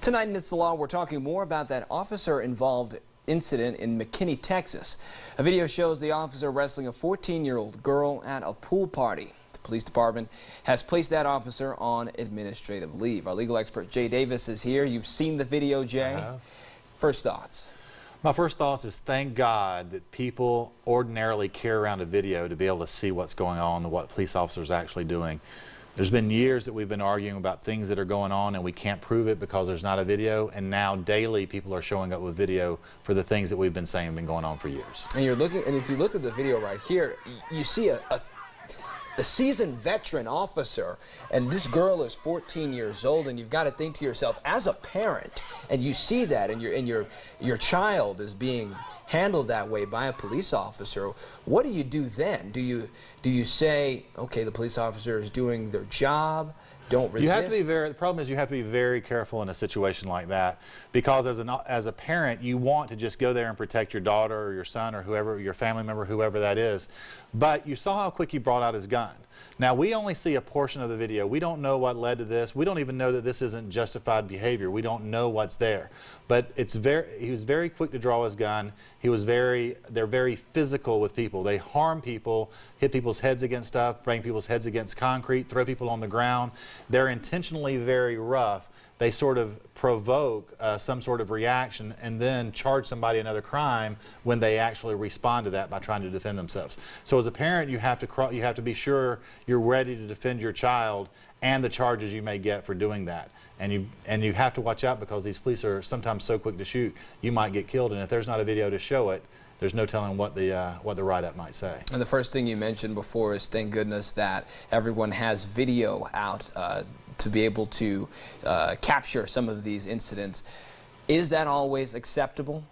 Tonight in It's the Law, we're talking more about that officer-involved incident in McKinney, Texas. A video shows the officer wrestling a 14-year-old girl at a pool party. The police department has placed that officer on administrative leave. Our legal expert Jay Davis is here. You've seen the video, Jay. First thoughts? My first thoughts is thank God that people ordinarily carry around a video to be able to see what's going on and what police officers are actually doing. There's been years that we've been arguing about things that are going on and we can't prove it because there's not a video, and now daily people are showing up with video for the things that we've been saying have been going on for years. And you're looking, and if you look at the video right here, you see a seasoned veteran officer, and this girl is 14 years old, and you've got to think to yourself, as a parent, and you see that, and your child is being handled that way by a police officer. What do you do then? Do you say, okay, the police officer is doing their job, don't resist? You have to be the problem is you have to be very careful in a situation like that, because as a parent, you want to just go there and protect your daughter or your son or whoever, your family member, whoever that is. But you saw how quick he brought out his gun. Now, we only see a portion of the video. We don't know what led to this. We don't even know that this isn't justified behavior. We don't know what's there. But he was very quick to draw his gun. They're very physical with people. They harm people, hit people's heads against stuff, bang people's heads against concrete, throw people on the ground. They're intentionally very rough. They sort of provoke some sort of reaction and then charge somebody another crime when they actually respond to that by trying to defend themselves. So as a parent, you have to be sure you're ready to defend your child and the charges you may get for doing that. And you have to watch out, because these police are sometimes so quick to shoot, you might get killed, and if there's not a video to show it, there's no telling what the write-up might say. And the first thing you mentioned before is, thank goodness that everyone has video out to be able to capture some of these incidents. Is that always acceptable?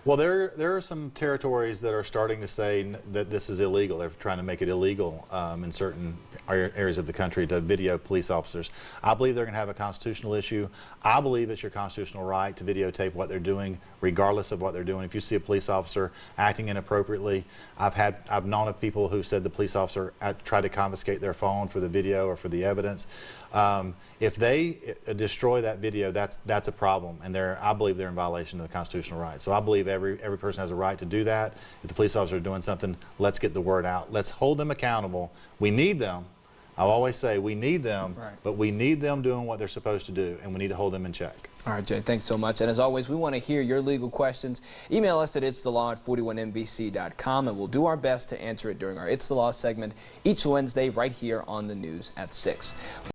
Well, there are some territories that are starting to say that this is illegal. They're trying to make it illegal in certain areas of the country to video police officers. I believe they're going to have a constitutional issue. I believe it's your constitutional right to videotape what they're doing, regardless of what they're doing. If you see a police officer acting inappropriately, I've known of people who said the police officer tried to confiscate their phone for the video or for the evidence. If they destroy that video, that's a problem, and I believe they're in violation of the constitutional right. So I believe every person has a right to do that. If the police officer is doing something, let's get the word out. Let's hold them accountable. We need them. I always say we need them, right, but we need them doing what they're supposed to do, and we need to hold them in check. All right, Jay, thanks so much. And as always, we want to hear your legal questions. Email us at itsthelaw@41nbc.com, and we'll do our best to answer it during our It's the Law segment each Wednesday right here on the news at 6.